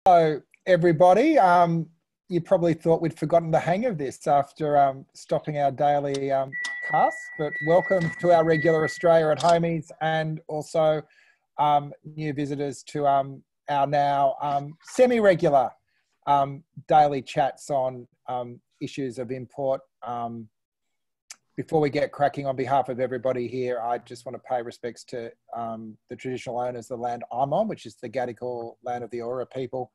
Hello, everybody. You probably thought we'd forgotten the hang of this after stopping our daily cast, but welcome to our regular Australia at Homies and also new visitors to our now semi-regular daily chats on issues of import. Before we get cracking, on behalf of everybody here, I just want to pay respects to the traditional owners of the land I'm on, which is the Gadigal land of the Eora people.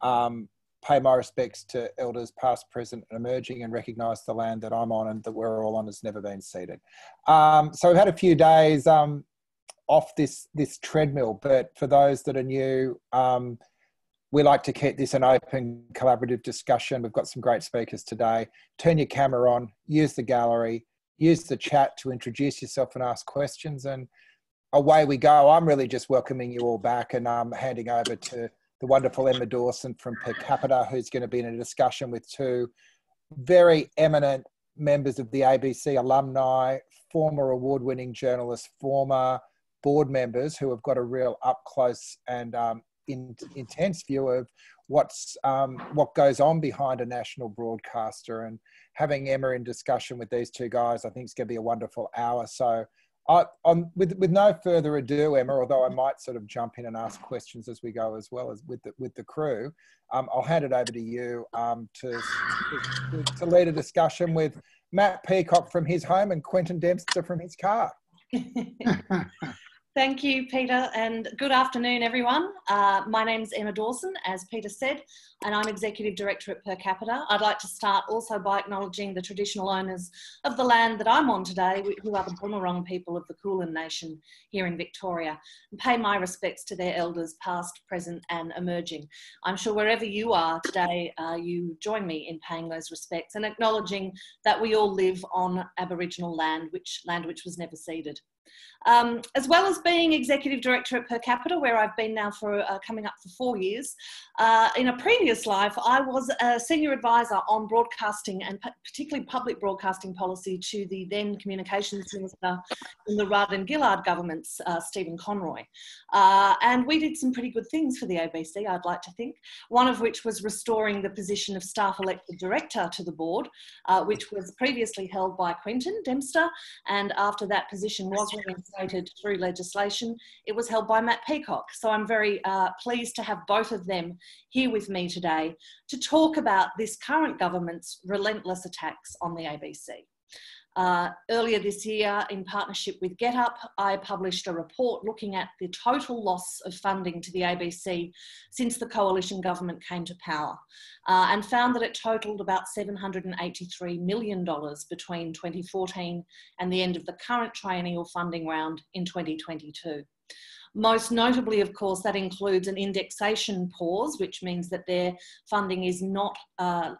Pay my respects to elders past, present and emerging, and recognise the land that I'm on and that we're all on has never been ceded. So we've had a few days off this treadmill, but for those that are new, we like to keep this an open, collaborative discussion. We've got some great speakers today. Turn your camera on, use the gallery, use the chat to introduce yourself and ask questions, and away we go. I'm really just welcoming you all back, and I'm handing over to the wonderful Emma Dawson from Capita, who's going to be in a discussion with two very eminent members of the ABC alumni, former award-winning journalists, former board members who have got a real up-close and intense view of what goes on behind a national broadcaster. And having Emma in discussion with these two guys, I think is going to be a wonderful hour. So with no further ado, Emma, although I might sort of jump in and ask questions as we go as well as with the crew, I'll hand it over to you to lead a discussion with Matt Peacock from his home and Quentin Dempster from his car. Thank you, Peter, and good afternoon, everyone. My name's Emma Dawson, as Peter said, and I'm Executive Director at Per Capita. I'd like to start also by acknowledging the traditional owners of the land that I'm on today, who are the Bunurong people of the Kulin Nation here in Victoria, and pay my respects to their elders, past, present and emerging. I'm sure wherever you are today, you join me in paying those respects and acknowledging that we all live on Aboriginal land which was never ceded. As well as being Executive Director at Per Capita, where I've been now for coming up for 4 years, in a previous life I was a Senior Advisor on broadcasting and particularly public broadcasting policy to the then Communications Minister in the Rudd and Gillard governments, Stephen Conroy. And we did some pretty good things for the ABC, I'd like to think, one of which was restoring the position of Staff Elected Director to the board, which was previously held by Quentin Dempster, and after that position was reinstated through legislation, it was held by Matt Peacock. So I'm very pleased to have both of them here with me today to talk about this current government's relentless attacks on the ABC. Earlier this year, in partnership with GetUp, I published a report looking at the total loss of funding to the ABC since the coalition government came to power, and found that it totalled about $783 million between 2014 and the end of the current triennial funding round in 2022. Most notably, of course, that includes an indexation pause, which means that their funding is not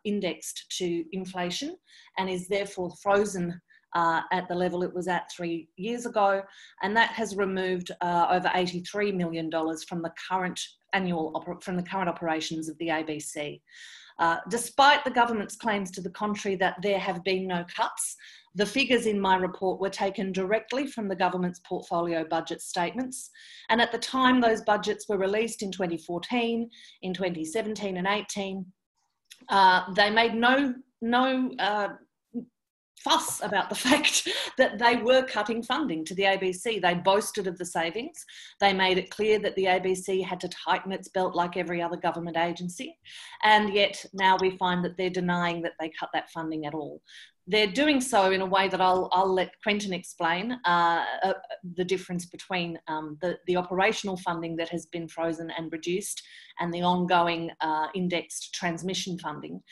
indexed to inflation and is therefore frozen at the level it was at 3 years ago. And that has removed over $83 million from the current operations of the ABC. Despite the government's claims to the contrary that there have been no cuts, the figures in my report were taken directly from the government's portfolio budget statements. And at the time those budgets were released in 2014, in 2017 and 18, they made no fuss about the fact that they were cutting funding to the ABC. They boasted of the savings. They made it clear that the ABC had to tighten its belt like every other government agency. And yet now we find that they're denying that they cut that funding at all. They're doing so in a way that I'll let Quentin explain the difference between the operational funding that has been frozen and reduced and the ongoing indexed transmission funding,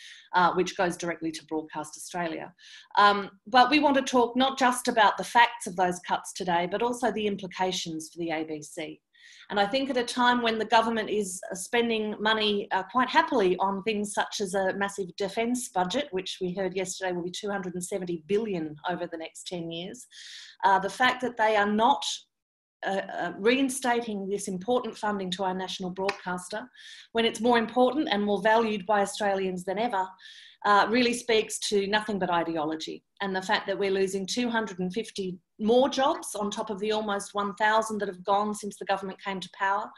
which goes directly to Broadcast Australia. But we want to talk not just about the facts of those cuts today, but also the implications for the ABC. And I think at a time when the government is spending money quite happily on things such as a massive defence budget, which we heard yesterday will be $270 billion over the next 10 years, the fact that they are not reinstating this important funding to our national broadcaster when it's more important and more valued by Australians than ever, really speaks to nothing but ideology, and the fact that we're losing 250 more jobs on top of the almost 1,000 that have gone since the government came to power.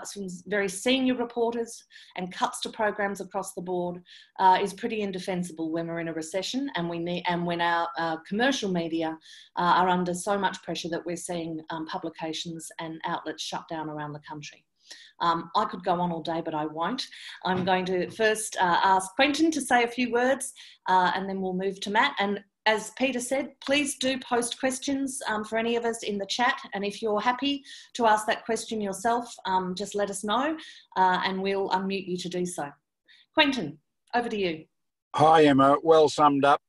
Some very senior reporters, and cuts to programs across the board is pretty indefensible when we're in a recession, and when our commercial media are under so much pressure that we're seeing publications and outlets shut down around the country. I could go on all day, but I won't. I'm going to first ask Quentin to say a few words, and then we'll move to Matt. And as Peter said, please do post questions for any of us in the chat. And if you're happy to ask that question yourself, just let us know, and we'll unmute you to do so. Quentin, over to you. Hi, Emma. Well summed up.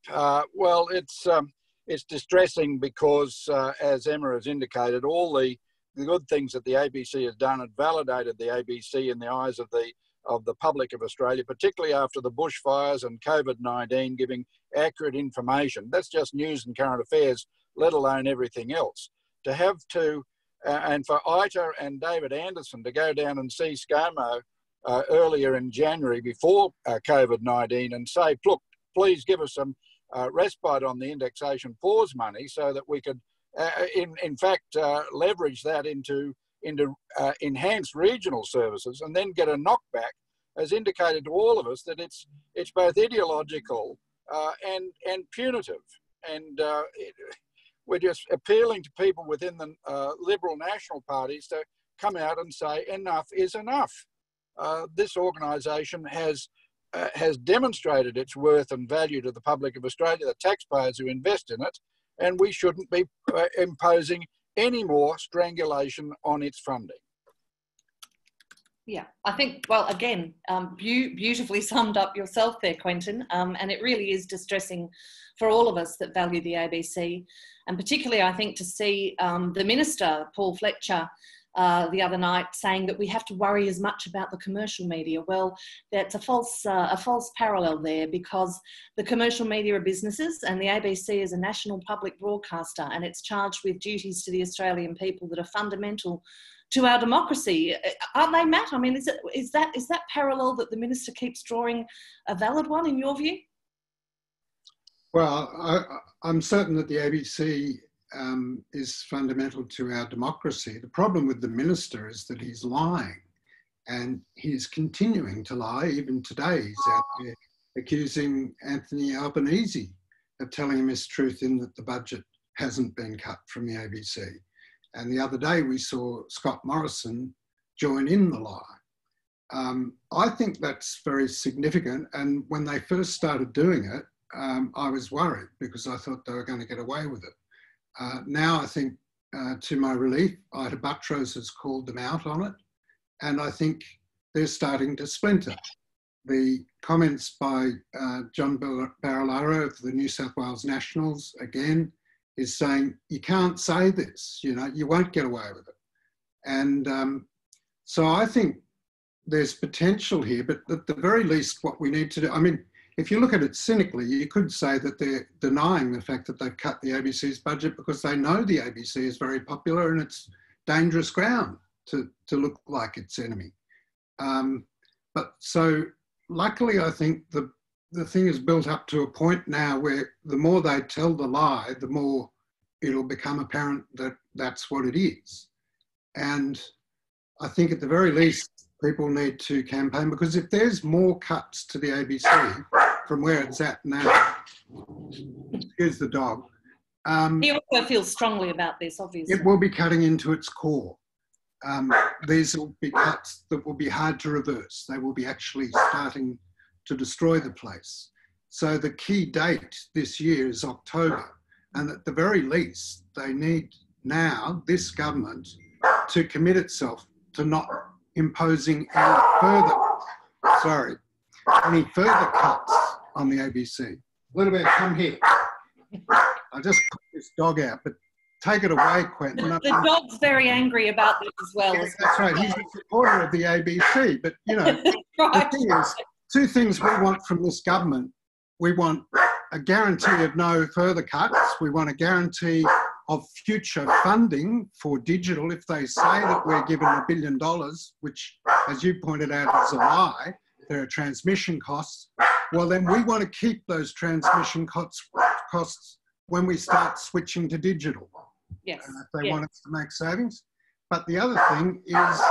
Well, it's distressing because, as Emma has indicated, all the good things that the ABC has done had validated the ABC in the eyes of the public of Australia, particularly after the bushfires and COVID-19, giving accurate information. That's just news and current affairs, let alone everything else. To have to, and for Ita and David Anderson to go down and see ScoMo earlier in January before COVID-19 and say, look, please give us some respite on the indexation pause money so that we could in fact, leverage that into enhanced regional services, and then get a knockback, has indicated to all of us that it's both ideological and punitive. And we're just appealing to people within the Liberal national parties to come out and say enough is enough. This organisation has demonstrated its worth and value to the public of Australia, the taxpayers who invest in it, and we shouldn't be imposing any more strangulation on its funding. Yeah, I think, well, again, beautifully summed up yourself there, Quentin, and it really is distressing for all of us that value the ABC, and particularly, I think, to see the Minister, Paul Fletcher, the other night saying that we have to worry as much about the commercial media. Well, that's a false parallel there, because the commercial media are businesses and the ABC is a national public broadcaster, and it's charged with duties to the Australian people that are fundamental to our democracy. Aren't they, Matt? I mean, is that parallel that the Minister keeps drawing a valid one in your view? Well, I'm certain that the ABC is fundamental to our democracy. The problem with the Minister is that he's lying, and he's continuing to lie. Even today, he's out there accusing Anthony Albanese of telling a mistruth in that the budget hasn't been cut from the ABC. And the other day we saw Scott Morrison join in the lie. I think that's very significant. And when they first started doing it, I was worried because I thought they were going to get away with it. Now I think, to my relief, Ita Buttrose has called them out on it. And I think they're starting to splinter. The comments by John Barilaro of the New South Wales Nationals, again, is saying, you can't say this, you know, you won't get away with it. And so I think there's potential here, but at the very least, what we need to do, I mean, if you look at it cynically, you could say that they're denying the fact that they've cut the ABC's budget because they know the ABC is very popular and it's dangerous ground to look like its enemy. But so luckily, I think the thing is built up to a point now where the more they tell the lie, the more it'll become apparent that that's what it is. And I think at the very least, people need to campaign, because if there's more cuts to the ABC from where it's at now, here's the dog. He also feels strongly about this, obviously. It will be cutting into its core. These will be cuts that will be hard to reverse. They will be actually starting to destroy the place. So the key date this year is October. And at the very least, they need now, this government, to commit itself to not imposing any further cuts on the ABC. Little bit, come here. I just put this dog out, but take it away, Quentin. The dog's very angry about this as well. Yeah, that's right. He's a supporter of the ABC. But, you know, right. The thing is, two things we want from this government. We want a guarantee of no further cuts. We want a guarantee of future funding for digital. If they say that we're given $1 billion, which, as you pointed out, is a lie, there are transmission costs. Well, then we want to keep those transmission costs when we start switching to digital. Yes. If they want us to make savings. But the other thing is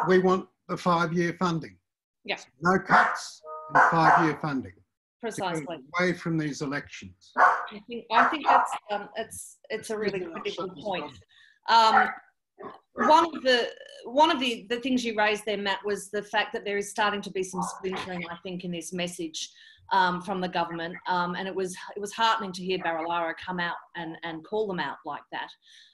we want the 5-year funding. Yeah. So no cuts and 5-year funding. Precisely. Away from these elections. I think that's it's a really critical point. One of the things you raised there, Matt, was the fact that there is starting to be some splintering, I think, in this message from the government, and it was heartening to hear Barilaro come out and call them out like that.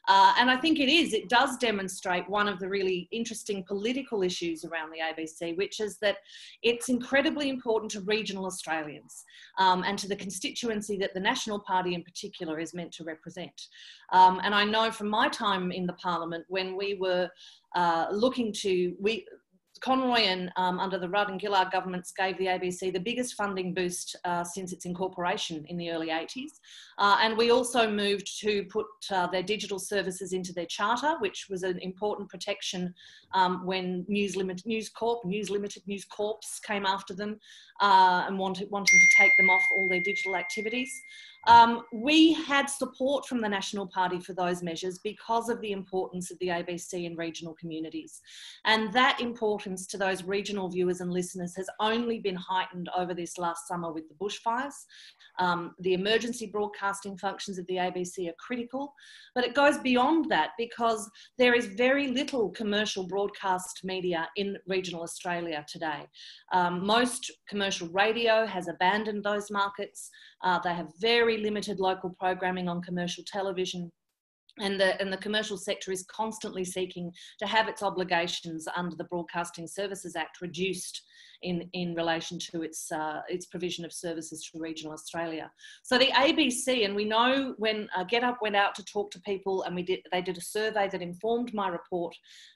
And I think it does demonstrate one of the really interesting political issues around the ABC, which is that it's incredibly important to regional Australians and to the constituency that the National Party in particular is meant to represent. And I know from my time in the Parliament when we were Conroy and under the Rudd and Gillard governments gave the ABC the biggest funding boost since its incorporation in the early 80s. And we also moved to put their digital services into their charter, which was an important protection when News Corp came after them and wanting to take them off all their digital activities. We had support from the National Party for those measures because of the importance of the ABC in regional communities. And that importance to those regional viewers and listeners has only been heightened over this last summer with the bushfires. The emergency broadcasting functions of the ABC are critical, but it goes beyond that because there is very little commercial broadcast media in regional Australia today. Most commercial radio has abandoned those markets. They have very limited local programming on commercial television. And the commercial sector is constantly seeking to have its obligations under the Broadcasting Services Act reduced in relation to its provision of services to regional Australia. So the ABC, and we know when Get Up went out to talk to people, and they did a survey that informed my report,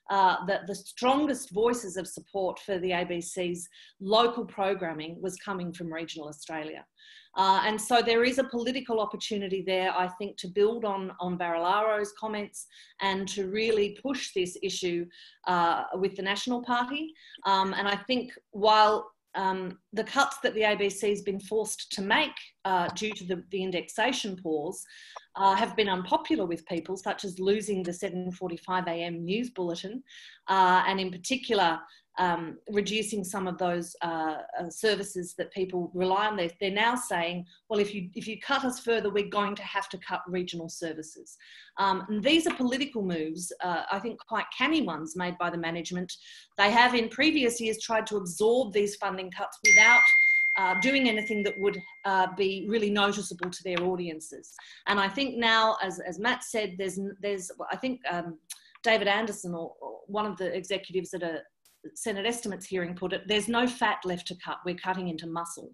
that the strongest voices of support for the ABC's local programming was coming from regional Australia. And so there is a political opportunity there, I think, to build on Barilaro's comments and to really push this issue with the National Party. And I think while the cuts that the ABC has been forced to make due to the indexation pause have been unpopular with people, such as losing the 7:45 a.m. news bulletin, and in particular, reducing some of those services that people rely on. They're now saying, well, if you cut us further, we're going to have to cut regional services. And these are political moves, I think quite canny ones made by the management. They have in previous years tried to absorb these funding cuts without doing anything that would be really noticeable to their audiences. And I think now, as Matt said, there's I think David Anderson, or one of the executives at a Senate estimates hearing put it, there's no fat left to cut, we're cutting into muscle.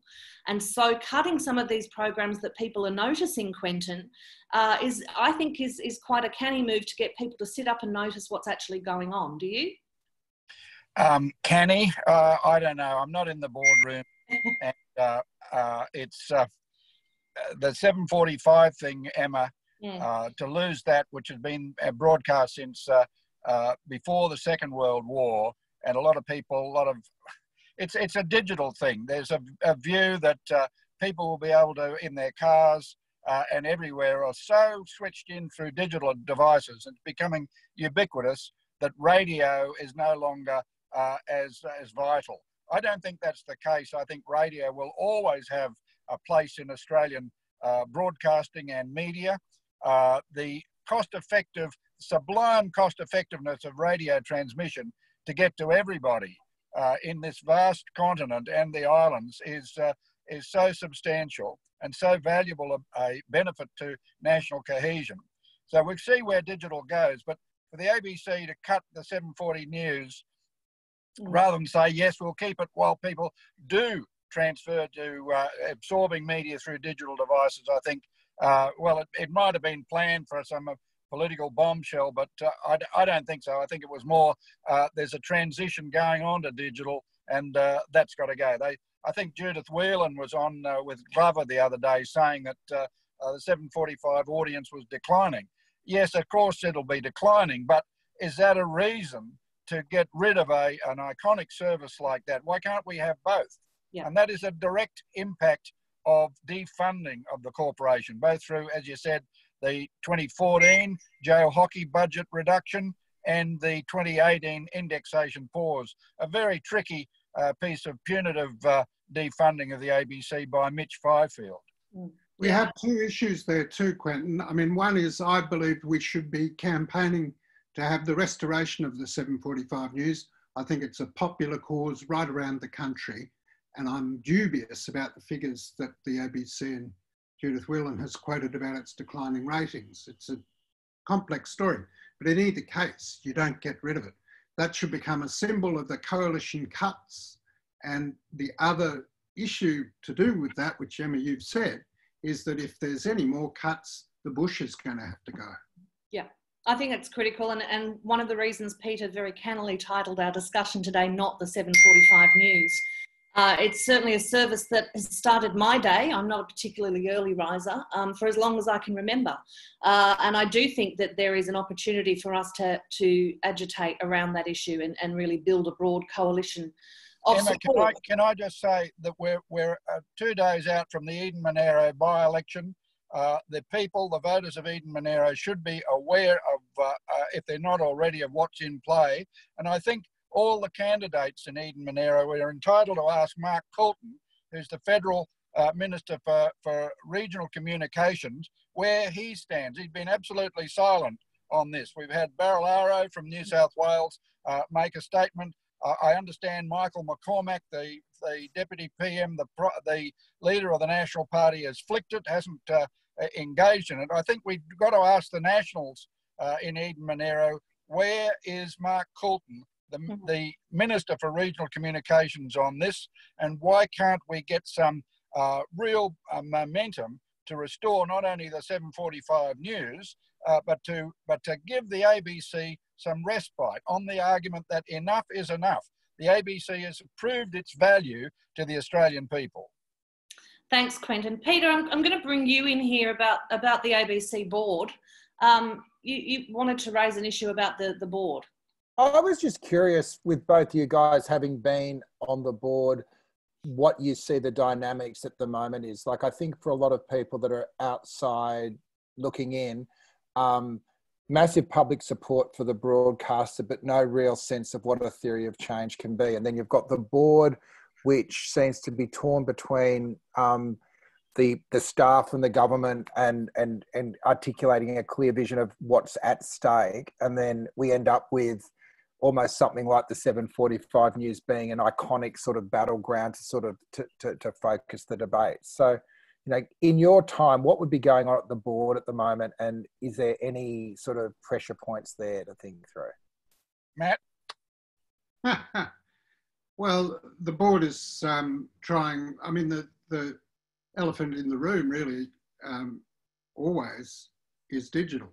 And so cutting some of these programs that people are noticing, Quentin, I think is quite a canny move to get people to sit up and notice what's actually going on. Do you? Canny? I don't know. I'm not in the boardroom. And it's the 7:45 thing, Emma, to lose that, which has been broadcast since before the Second World War. And a lot of people, it's a digital thing. There's a view that people will be able to, in their cars and everywhere, are so switched in through digital devices. It's becoming ubiquitous that radio is no longer as vital. I don't think that's the case. I think radio will always have a place in Australian broadcasting and media. The sublime cost-effectiveness of radio transmission to get to everybody in this vast continent and the islands is so substantial and so valuable a benefit to national cohesion. So we'll see where digital goes, but for the ABC to cut the 7:40 news rather than say, yes, we'll keep it while people do transfer to absorbing media through digital devices, I think, it might have been planned for some political bombshell, but I don't think so. I think it was more, there's a transition going on to digital, and that's got to go. I think Judith Whelan was on with Glover the other day saying that the 7:45 audience was declining. Yes, of course it'll be declining, but is that a reason to get rid of an iconic service like that? Why can't we have both? Yeah. And that is a direct impact of defunding of the corporation, both through, as you said, the 2014 jail hockey budget reduction and the 2018 indexation pause. A very tricky piece of punitive defunding of the ABC by Mitch Fifield. We have two issues there too, Quentin. I mean, one is I believe we should be campaigning to have the restoration of the 7:45 news. I think it's a popular cause right around the country. And I'm dubious about the figures that the ABC and Judith Whelan has quoted about its declining ratings. It's a complex story, but in either case, you don't get rid of it. That should become a symbol of the coalition cuts. And the other issue to do with that, which Emma, you've said, is that if there's any more cuts, the bush is going to have to go. Yeah, I think it's critical. And one of the reasons Peter very cannily titled our discussion today, Not the 7:45 News, it's certainly a service that has started my day. I'm not a particularly early riser for as long as I can remember. And I do think that there is an opportunity for us to agitate around that issue and really build a broad coalition of Emma, support. can I just say that we're 2 days out from the Eden Monaro by-election. The people, the voters of Eden Monaro, should be aware of, if they're not already, of what's in play. And I think all the candidates in Eden Monaro, we are entitled to ask Mark Coulton, who's the Federal Minister for Regional Communications, where he stands. He's been absolutely silent on this. We've had Barilaro from New South Wales make a statement. I understand Michael McCormack, the Deputy PM, the leader of the National Party, has flicked it, hasn't engaged in it. I think we've got to ask the Nationals in Eden Monaro, where is Mark Coulton, the Minister for Regional Communications, on this, and why can't we get some real momentum to restore not only the 7:45 news, but to give the ABC some respite on the argument that enough is enough. The ABC has proved its value to the Australian people. Thanks, Quentin. Peter, I'm going to bring you in here about the ABC board. You wanted to raise an issue about the board. I was just curious, with both you guys having been on the board, what you see the dynamics at the moment is. Like, I think for a lot of people that are outside looking in, massive public support for the broadcaster, but no real sense of what a theory of change can be. And then you've got the board, which seems to be torn between the staff and the government and articulating a clear vision of what's at stake. And then we end up with almost something like the 7:45 news being an iconic sort of battleground to focus the debate. So, you know, in your time, what would be going on at the board at the moment, and is there any sort of pressure points there to think through? Matt? Well, the board is trying. I mean, the elephant in the room really always is digital.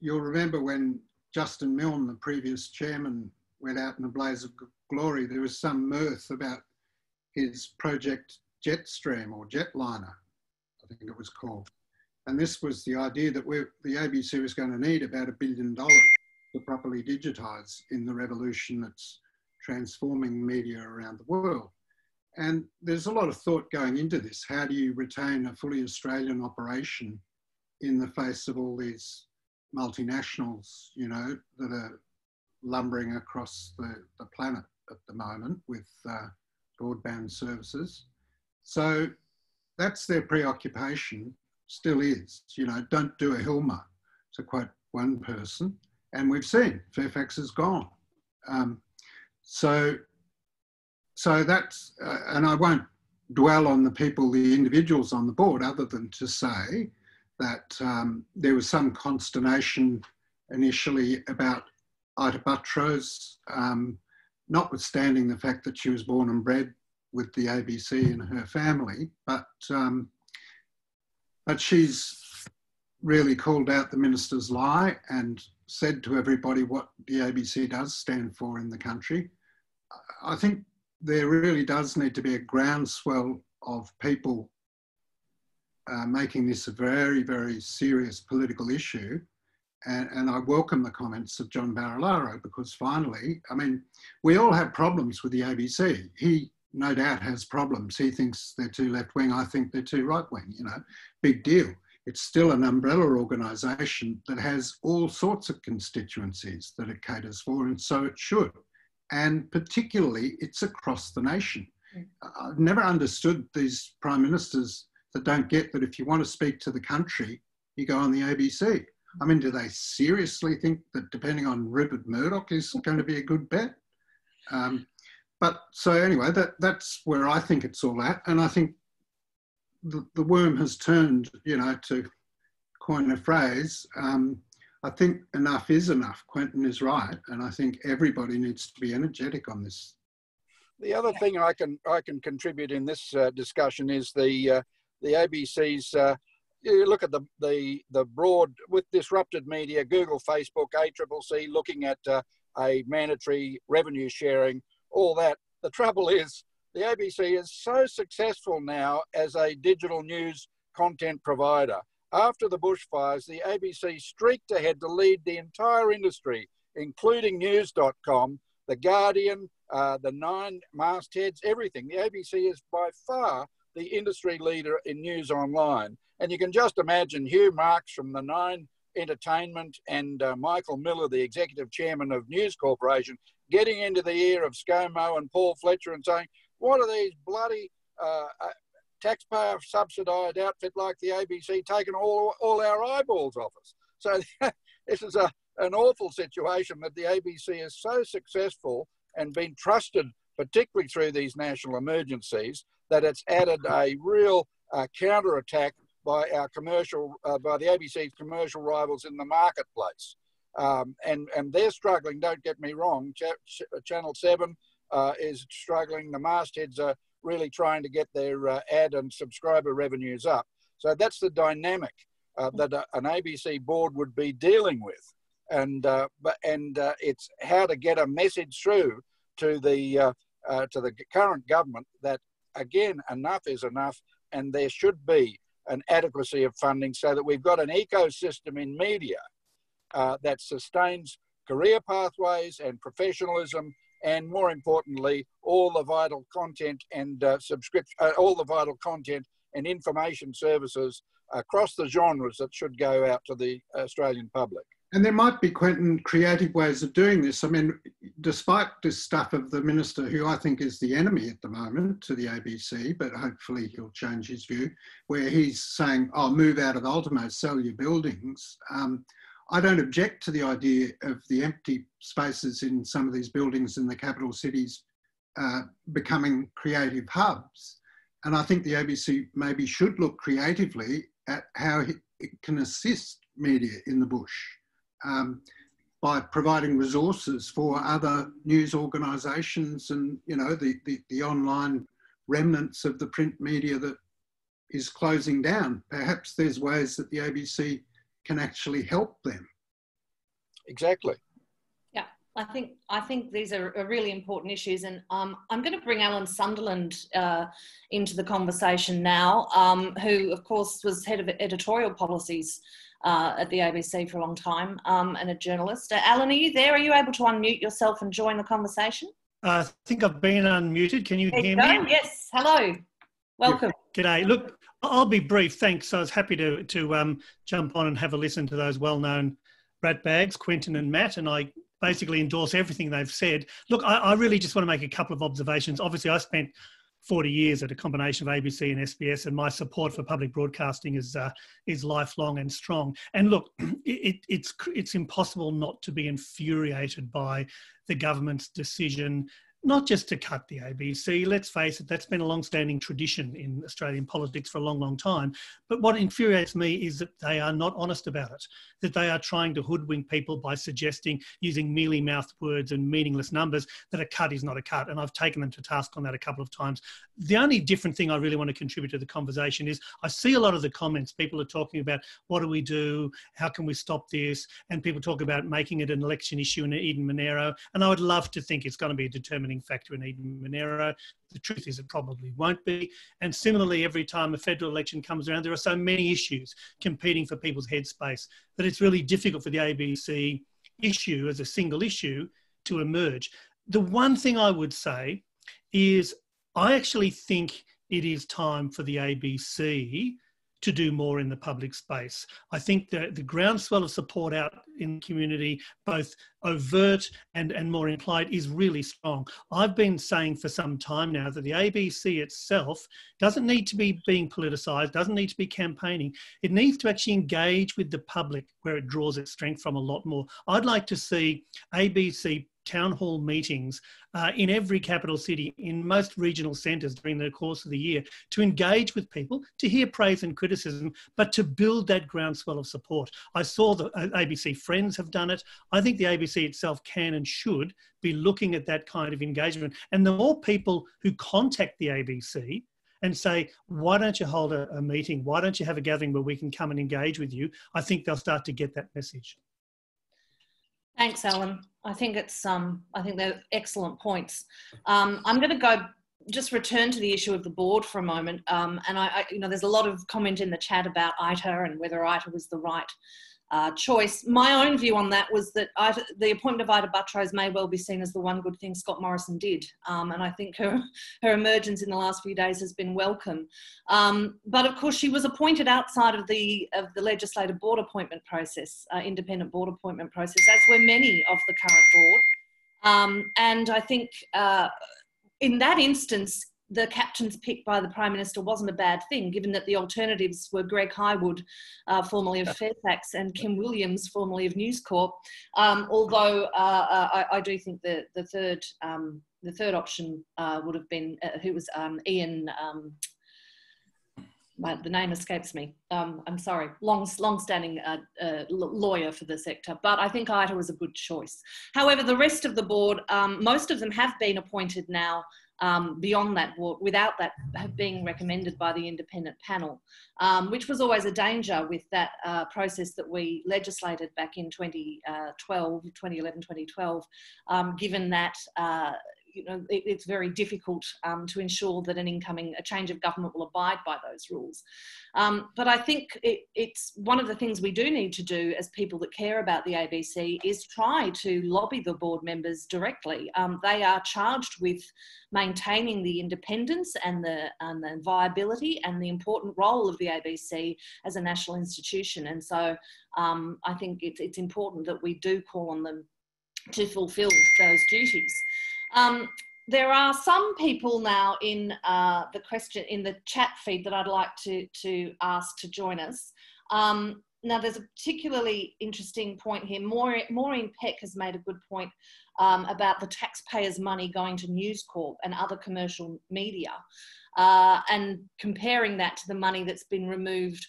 You'll remember when Justin Milne, the previous chairman, went out in a blaze of glory, there was some mirth about his project Jetstream, or Jetliner, I think it was called. And this was the idea that the ABC was going to need about $1 billion to properly digitise in the revolution that's transforming media around the world. And there's a lot of thought going into this. How do you retain a fully Australian operation in the face of all these multinationals, you know, that are lumbering across the planet at the moment with broadband services? So that's their preoccupation, still is, you know, don't do a Hilmer, to quote one person. And we've seen Fairfax is gone. So that's, and I won't dwell on the individuals on the board, other than to say that there was some consternation initially about Ita Buttrose, notwithstanding the fact that she was born and bred with the ABC in her family, but she's really called out the minister's lie and said to everybody what the ABC does stand for in the country. I think there really does need to be a groundswell of people making this a very, very serious political issue And I welcome the comments of John Barilaro, because finally, I mean, we all have problems with the ABC. He no doubt has problems. He thinks they're too left-wing. I think they're too right-wing, you know, big deal. It's still an umbrella organisation that has all sorts of constituencies that it caters for, and so it should. And particularly, it's across the nation. I've never understood these prime ministers that don't get that if you want to speak to the country, you go on the ABC. I mean, do they seriously think that depending on Rupert Murdoch is going to be a good bet? But so anyway, that's where I think it's all at. And I think the worm has turned, you know, to coin a phrase. I think enough is enough. Quentin is right. And I think everybody needs to be energetic on this. The other thing I can contribute in this discussion is the ABC's. You look at the broad, with disrupted media, Google, Facebook, ACCC, looking at a mandatory revenue sharing, all that. The trouble is the ABC is so successful now as a digital news content provider. After the bushfires, the ABC streaked ahead to lead the entire industry, including news.com, The Guardian, the 9 mastheads, everything. The ABC is by far the industry leader in news online. And you can just imagine Hugh Marks from the 9 Entertainment and Michael Miller, the executive chairman of News Corporation, getting into the ear of ScoMo and Paul Fletcher and saying, what are these bloody taxpayer subsidised outfit like the ABC taking all our eyeballs off us? So this is an awful situation that the ABC is so successful and been trusted, particularly through these national emergencies, that it's added a real counter-attack by our by the ABC's commercial rivals in the marketplace. And they're struggling, don't get me wrong. Channel 7 is struggling. The mastheads are really trying to get their ad and subscriber revenues up. So that's the dynamic that an ABC board would be dealing with. And it's how to get a message through to the current government that, again, enough is enough, and there should be an adequacy of funding so that we've got an ecosystem in media that sustains career pathways and professionalism, and more importantly, all the vital content and all the vital content and information services across the genres that should go out to the Australian public. And there might be, Quentin, creative ways of doing this. I mean, despite this stuff of the minister, who I think is the enemy at the moment to the ABC, but hopefully he'll change his view, where he's saying, oh, move out of Ultimo, sell your buildings. I don't object to the idea of the empty spaces in some of these buildings in the capital cities becoming creative hubs. And I think the ABC maybe should look creatively at how it can assist media in the bush. By providing resources for other news organisations and, you know, the online remnants of the print media that is closing down. Perhaps there's ways that the ABC can actually help them. Exactly. Yeah, I think these are really important issues, and I'm going to bring Alan Sunderland into the conversation now, who of course was head of editorial policies at the ABC for a long time, and a journalist. Alan, are you there? Are you able to unmute yourself and join the conversation? I think I've been unmuted. Can you hear me? Yes. Hello. Welcome. G'day. Look, I'll be brief. Thanks. I was happy to jump on and have a listen to those well-known ratbags, Quentin and Matt, and I basically endorse everything they've said. Look, I really just want to make a couple of observations. Obviously, I spent 40 years at a combination of ABC and SBS, and my support for public broadcasting is lifelong and strong. And look, it's impossible not to be infuriated by the government's decision not just to cut the ABC. Let's face it, that's been a long-standing tradition in Australian politics for a long, long time. But what infuriates me is that they are not honest about it, that they are trying to hoodwink people by suggesting, using mealy-mouthed words and meaningless numbers, that a cut is not a cut. And I've taken them to task on that a couple of times. The only different thing I really want to contribute to the conversation is I see a lot of the comments. People are talking about, what do we do? How can we stop this? And people talk about making it an election issue in Eden Monero. And I would love to think it's going to be a determining limiting factor in even Monero. The truth is it probably won't be. And similarly, every time a federal election comes around, there are so many issues competing for people's headspace that it's really difficult for the ABC issue as a single issue to emerge. The one thing I would say is I actually think it is time for the ABC to do more in the public space. I think that the groundswell of support out in the community, both overt and more implied, is really strong. I've been saying for some time now that the ABC itself doesn't need to be being politicised, doesn't need to be campaigning. It needs to actually engage with the public where it draws its strength from a lot more. I'd like to see ABC town hall meetings in every capital city, in most regional centres during the course of the year, to engage with people, to hear praise and criticism, but to build that groundswell of support. I saw the ABC Friends have done it. I think the ABC itself can and should be looking at that kind of engagement. And the more people who contact the ABC and say, why don't you hold a meeting? Why don't you have a gathering where we can come and engage with you? I think they'll start to get that message. Thanks, Alan. I think they're excellent points. I'm going to just return to the issue of the board for a moment. And there's a lot of comment in the chat about ITA and whether ITA was the right choice. My own view on that was that the appointment of Ita Buttrose may well be seen as the one good thing Scott Morrison did. And I think her emergence in the last few days has been welcome. But of course, she was appointed outside of the legislative board appointment process, independent board appointment process, as were many of the current board. And I think in that instance, the captain's pick by the Prime Minister wasn't a bad thing, given that the alternatives were Greg Highwood, formerly of Fairfax, and Kim Williams, formerly of News Corp. Although I do think the third option would have been who was Ian. The name escapes me. I'm sorry. Long-standing lawyer for the sector, but I think Ita was a good choice. However, the rest of the board, most of them have been appointed now. Beyond that, without that being recommended by the independent panel, which was always a danger with that process that we legislated back in 2011, 2012, given that it's very difficult to ensure that a change of government will abide by those rules. But I think it's one of the things we do need to do as people that care about the ABC is try to lobby the board members directly. They are charged with maintaining the independence and the viability and the important role of the ABC as a national institution. And so I think it's important that we do call on them to fulfil those duties. There are some people now in the chat feed that I'd like to ask to join us. Now, there's a particularly interesting point here. Maureen Peck has made a good point about the taxpayers' money going to News Corp and other commercial media, and comparing that to the money that's been removed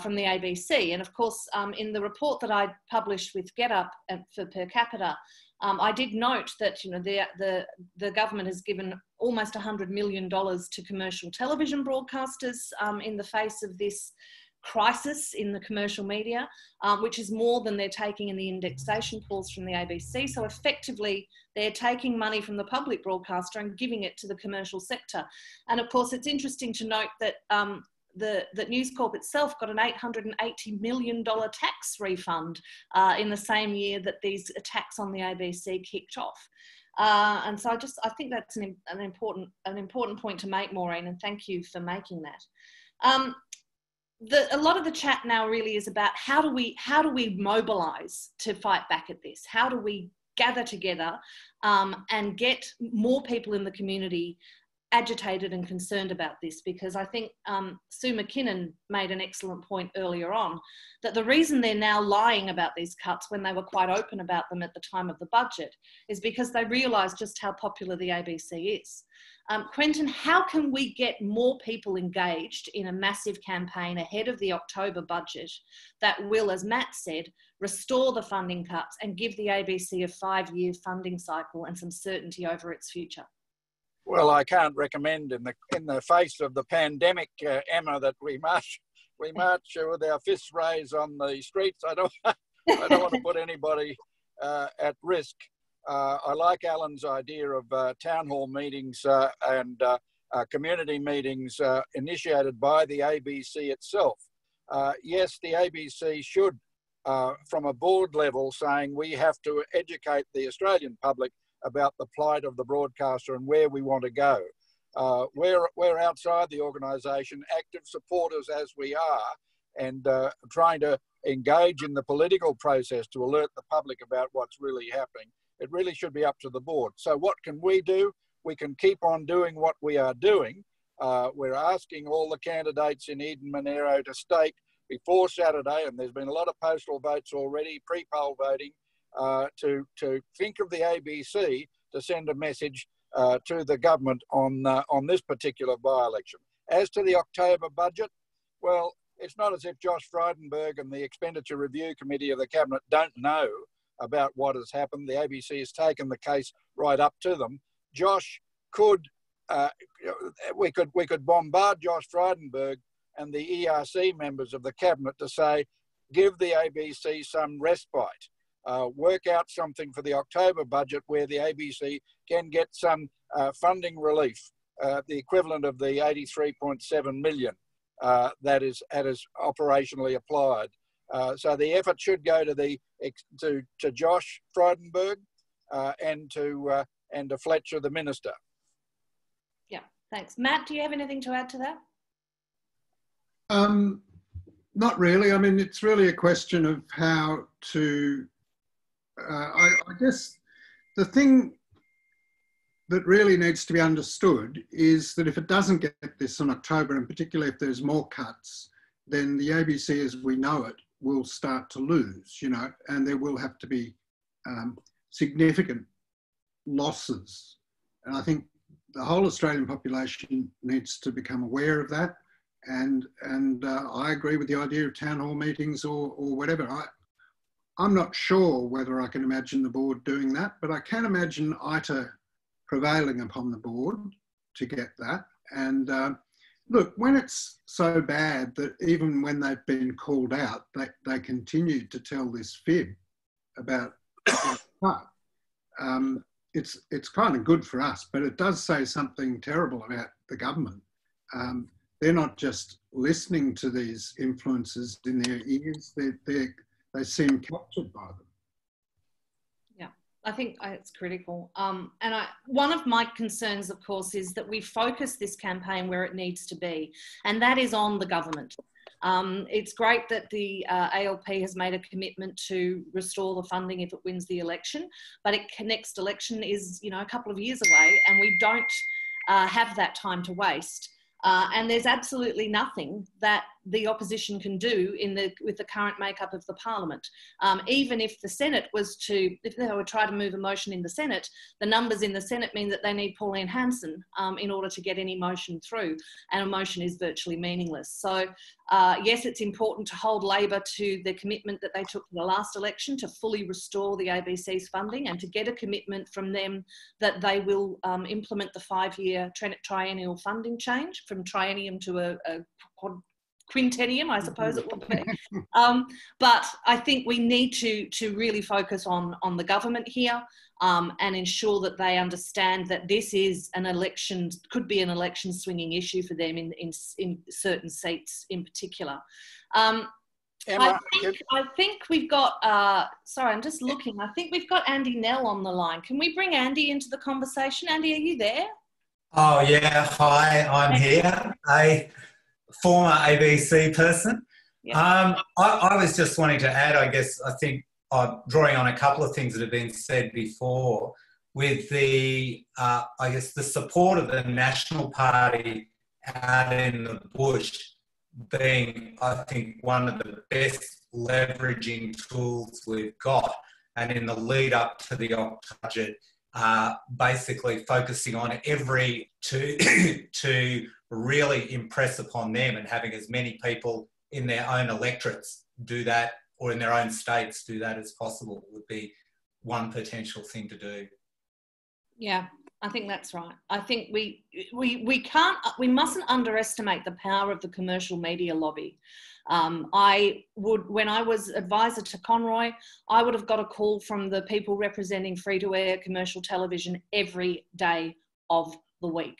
from the ABC. And of course, in the report that I published with GetUp for Per Capita, I did note that the government has given almost $100 million to commercial television broadcasters in the face of this crisis in the commercial media, which is more than they're taking in the indexation pools from the ABC. So effectively, they're taking money from the public broadcaster and giving it to the commercial sector. And of course, it's interesting to note that that News Corp itself got an $880 million tax refund in the same year that these attacks on the ABC kicked off. And so I think that's an important point to make, Maureen, and thank you for making that. A lot of the chat now really is about how do we mobilise to fight back at this? How do we gather together and get more people in the community agitated and concerned about this? Because I think Sue McKinnon made an excellent point earlier on that the reason they're now lying about these cuts when they were quite open about them at the time of the budget is because they realise just how popular the ABC is. Quentin, how can we get more people engaged in a massive campaign ahead of the October budget that will, as Matt said, restore the funding cuts and give the ABC a 5-year funding cycle and some certainty over its future? Well, I can't recommend in the face of the pandemic, Emma, that we march with our fists raised on the streets. I don't want to put anybody at risk. I like Alan's idea of town hall meetings and community meetings initiated by the ABC itself. Yes, the ABC should, from a board level, saying we have to educate the Australian public about the plight of the broadcaster and where we want to go. We're outside the organisation, active supporters as we are, and trying to engage in the political process to alert the public about what's really happening. It really should be up to the board. So what can we do? We can keep on doing what we are doing. We're asking all the candidates in Eden Monero to state before Saturday, and there's been a lot of postal votes already, pre-poll voting, to think of the ABC to send a message to the government on this particular by-election. As to the October budget, well, it's not as if Josh Frydenberg and the Expenditure Review Committee of the Cabinet don't know about what has happened. The ABC has taken the case right up to them. Josh could, we could bombard Josh Frydenberg and the ERC members of the Cabinet to say, give the ABC some respite. Work out something for the October budget where the ABC can get some funding relief, the equivalent of the 83.7 million that is operationally applied. So the effort should go to Josh Frydenberg and to Fletcher, the minister. Yeah, thanks. Matt, do you have anything to add to that? Not really. I mean, it's really a question of how to, I guess the thing that really needs to be understood is that if it doesn't get this in October, and particularly if there's more cuts, then the ABC as we know it will start to lose, you know, and there will have to be significant losses. And I think the whole Australian population needs to become aware of that. And I agree with the idea of town hall meetings or whatever. I'm not sure whether I can imagine the board doing that, but I can imagine ITA prevailing upon the board to get that. And look, when it's so bad that even when they've been called out, they continue to tell this fib about it's kind of good for us, but it does say something terrible about the government. They're not just listening to these influences in their ears, they seem captured by them. Yeah, I think it's critical. One of my concerns, of course, is that we focus this campaign where it needs to be, and that is on the government. It's great that the ALP has made a commitment to restore the funding if it wins the election, but next election is, you know, a couple of years away, and we don't have that time to waste. And there's absolutely nothing that the opposition can do with the current makeup of the parliament. Even if the Senate if they were trying to move a motion in the Senate, the numbers in the Senate mean that they need Pauline Hanson in order to get any motion through, and a motion is virtually meaningless. So yes, it's important to hold Labor to the commitment that they took for the last election to fully restore the ABC's funding, and to get a commitment from them that they will implement the 5-year triennial funding change from triennium to a quintennium, I suppose it would be. But I think we need to really focus on the government here and ensure that they understand that this is an election, could be an election swinging issue for them in certain seats in particular. Emma, I think we've got, sorry, I'm just looking. I think we've got Andy Nehl on the line. Can we bring Andy into the conversation? Andy, are you there? Oh, yeah. Hi, I'm here. A former ABC person. Yeah. I was just wanting to add, I guess, I think, drawing on a couple of things that have been said before, with the, I guess, the support of the National Party out in the bush being, I think, one of the best leveraging tools we've got. And in the lead up to the budget, basically focusing on to really impress upon them, and having as many people in their own electorates do that, or in their own states do that as possible, would be one potential thing to do. Yeah, I think that's right. I think we mustn't underestimate the power of the commercial media lobby. When I was advisor to Conroy, I would have got a call from the people representing free-to-air commercial television every day of the week.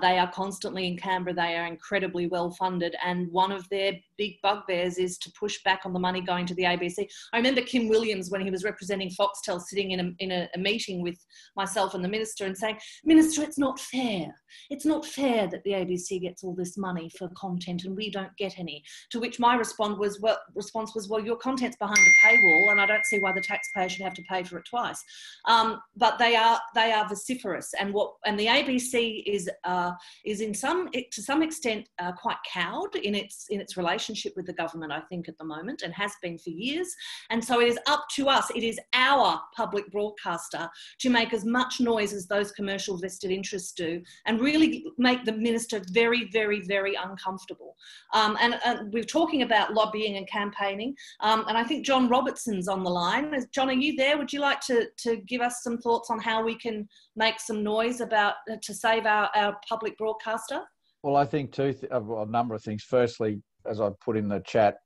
They are constantly in Canberra. They are incredibly well funded, and one of their big bugbears is to push back on the money going to the ABC. I remember Kim Williams, when he was representing Foxtel, sitting in a meeting with myself and the minister and saying, "Minister, it's not fair. It's not fair that the ABC gets all this money for content and we don't get any." To which my response was, well, your content's behind a paywall, and I don't see why the taxpayer should have to pay for it twice. But they are vociferous, and the ABC is to some extent quite cowed in its relationship with the government, I think, at the moment, and has been for years. And so it is up to us. It is our public broadcaster to make as much noise as those commercial vested interests do, and really make the minister very, very, very uncomfortable. And we're talking about lobbying and campaigning, and I think John Robertson's on the line. John, are you there? Would you like to give us some thoughts on how we can make some noise to save our public broadcaster? Well, I think a number of things. Firstly, as I put in the chat,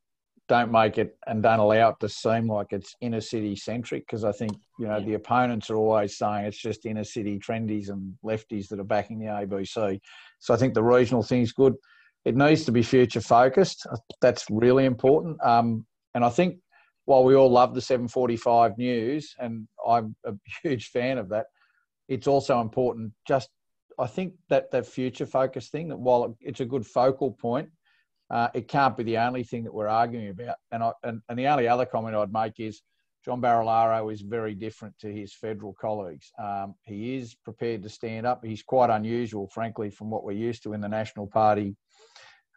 don't make it and don't allow it to seem like it's inner city centric, because I think, the opponents are always saying it's just inner city trendies and lefties that are backing the ABC. So I think the regional thing's good. It needs to be future focused. That's really important. And I think while we all love the 7:45 news, and I'm a huge fan of that, it's also important I think that future focus thing, that while it's a good focal point, it can't be the only thing that we're arguing about. And the only other comment I'd make is John Barilaro is very different to his federal colleagues. He is prepared to stand up. He's quite unusual, frankly, from what we're used to in the National Party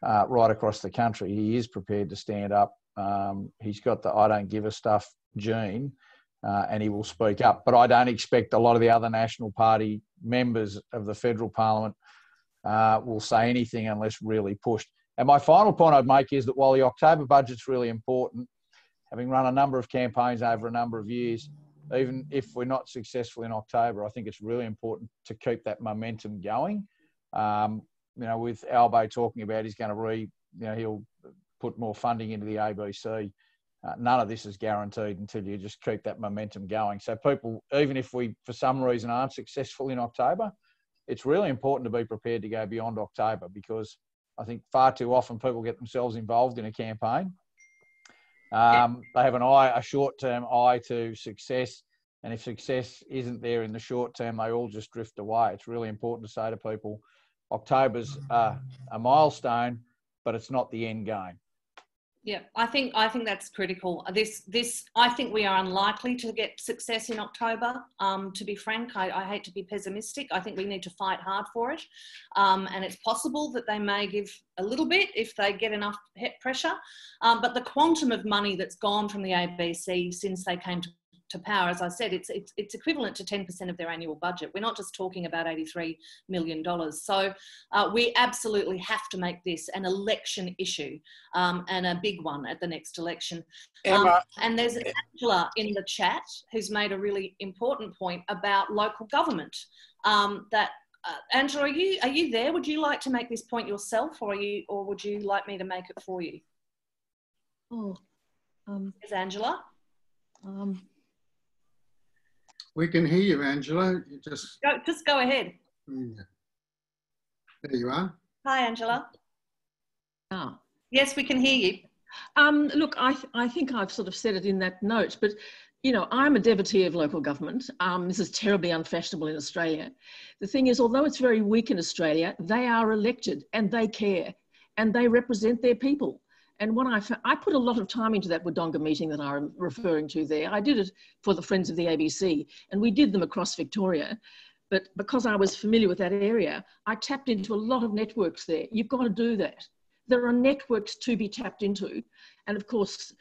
right across the country. He is prepared to stand up. He's got the I don't give a stuff gene, and he will speak up. But I don't expect a lot of the other National Party members of the federal parliament will say anything unless really pushed. And my final point I'd make is that while the October budget's really important, having run a number of campaigns over a number of years, even if we're not successful in October, I think it's really important to keep that momentum going. With Albo talking about he's going to he'll put more funding into the ABC. None of this is guaranteed until you just keep that momentum going. So people, even if we, for some reason, aren't successful in October, it's really important to be prepared to go beyond October, because I think far too often people get themselves involved in a campaign. They have a short-term eye to success, and if success isn't there in the short term, they all just drift away. It's really important to say to people, October's a milestone, but it's not the end game. Yeah, I think that's critical. I think we are unlikely to get success in October. To be frank, I hate to be pessimistic. I think we need to fight hard for it, and it's possible that they may give a little bit if they get enough pressure. But the quantum of money that's gone from the ABC since they came to power, as I said, it's equivalent to 10% of their annual budget. We're not just talking about $83 million. So we absolutely have to make this an election issue, and a big one at the next election. Emma, and there's Angela in the chat who's made a really important point about local government. Angela, are you there? Would you like to make this point yourself, or would you like me to make it for you? Is Angela? We can hear you, Angela. You just go ahead. There you are. Hi, Angela. Oh. Yes, we can hear you. Look, I think I've sort of said it in that note, but, I'm a devotee of local government. This is terribly unfashionable in Australia. The thing is, although it's very weak in Australia, they are elected and they care and they represent their people. And when I put a lot of time into that Wodonga meeting that I'm referring to there. I did it for the Friends of the ABC, and we did them across Victoria. But because I was familiar with that area, I tapped into a lot of networks there. You've got to do that. There are networks to be tapped into. And of course,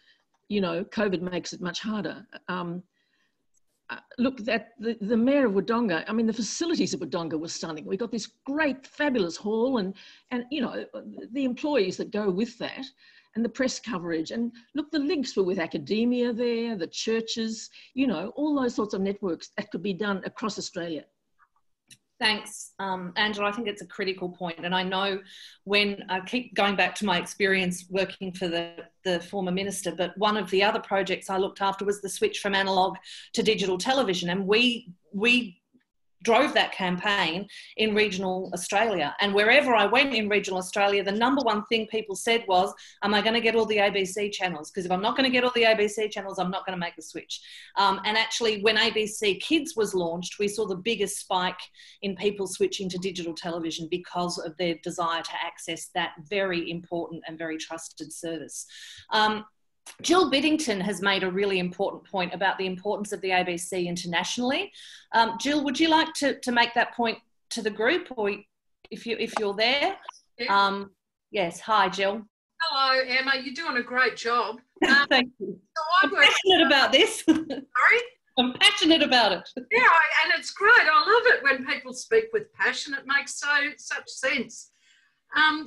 COVID makes it much harder. Look, the mayor of Wodonga, the facilities of Wodonga were stunning. We got this great, fabulous hall and the employees that go with that, and the press coverage. And look, the links were with academia there, the churches, all those sorts of networks that could be done across Australia. Thanks, Angela. I think it's a critical point. And I know when I keep going back to my experience working for the former minister, but one of the other projects I looked after was the switch from analogue to digital television. And we drove that campaign in regional Australia. And wherever I went in regional Australia, the number one thing people said was, am I going to get all the ABC channels? Because if I'm not going to get all the ABC channels, I'm not going to make the switch. And actually, when ABC Kids was launched, we saw the biggest spike in people switching to digital television because of their desire to access that very important and very trusted service. Jill Biddington has made a really important point about the importance of the ABC internationally. Jill, would you like to make that point to the group, or if you're there? Yeah. Yes. Hi, Jill. Hello, Emma. You're doing a great job. Thank you. So I'm passionate about this. Sorry? I'm passionate about it. Yeah, and it's great. I love it when people speak with passion. It makes such sense.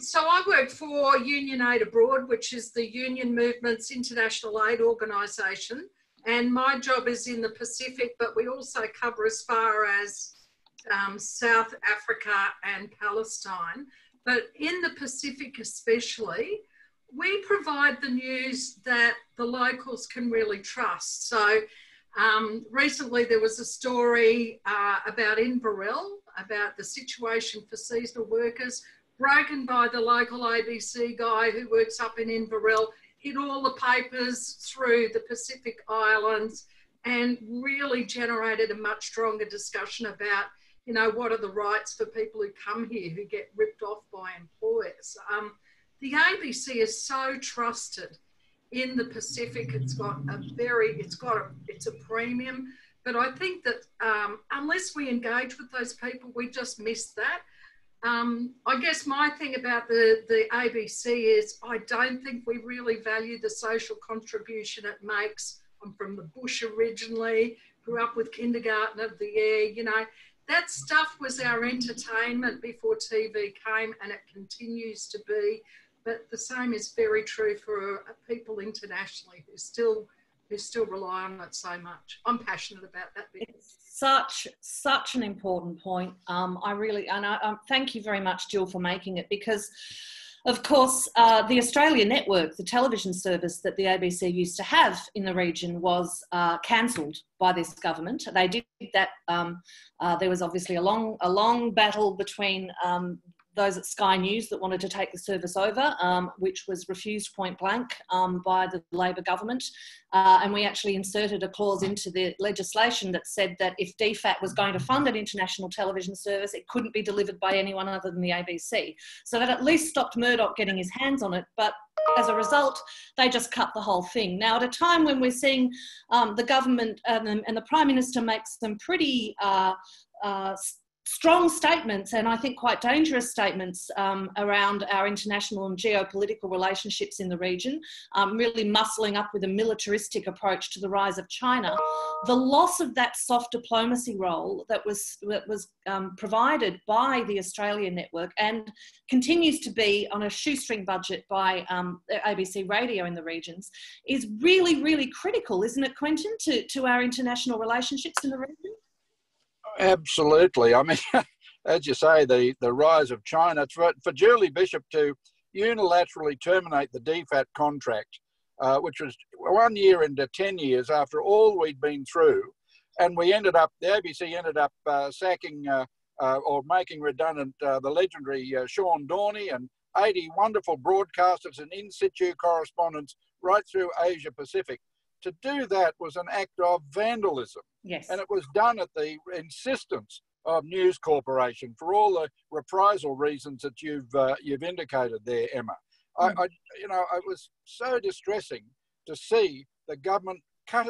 So I work for Union Aid Abroad, which is the Union Movement's international aid organisation. And my job is in the Pacific, but we also cover as far as South Africa and Palestine. But in the Pacific especially, we provide the news that the locals can really trust. So recently there was a story about Inverell, about the situation for seasonal workers, broken by the local ABC guy who works up in Inverell, hit all the papers through the Pacific Islands and really generated a much stronger discussion about, you know, what are the rights for people who come here who get ripped off by employers. The ABC is so trusted in the Pacific. It's a premium, but I think that unless we engage with those people, we just miss that. I guess my thing about the ABC is I don't think we really value the social contribution it makes. I'm from the bush originally, grew up with Kindergarten of the Year, you know. That stuff was our entertainment before TV came, and it continues to be. But the same is very true for people internationally who still rely on it so much. I'm passionate about that bit. It's such an important point. I thank you very much, Jill, for making it, because of course, the Australia Network, the television service that the ABC used to have in the region, was cancelled by this government. They did that. There was obviously a long battle between those at Sky News that wanted to take the service over, which was refused point blank by the Labor government. And we actually inserted a clause into the legislation that said that if DFAT was going to fund an international television service, it couldn't be delivered by anyone other than the ABC. So that at least stopped Murdoch getting his hands on it. But as a result, they just cut the whole thing. Now, at a time when we're seeing the government and the Prime Minister make some pretty strong statements, and I think quite dangerous statements around our international and geopolitical relationships in the region, really muscling up with a militaristic approach to the rise of China. The loss of that soft diplomacy role that was provided by the Australian network and continues to be on a shoestring budget by ABC Radio in the regions is really, really critical, isn't it, Quentin, to our international relationships in the region? Absolutely. I mean, as you say, the rise of China, for Julie Bishop to unilaterally terminate the DFAT contract, which was 1 year into 10 years after all we'd been through, and the ABC ended up sacking or making redundant the legendary Sean Dorney and 80 wonderful broadcasters and in-situ correspondents right through Asia Pacific. To do that was an act of vandalism. Yes. And it was done at the insistence of News Corporation for all the reprisal reasons that you've indicated there, Emma. It was so distressing to see the government cut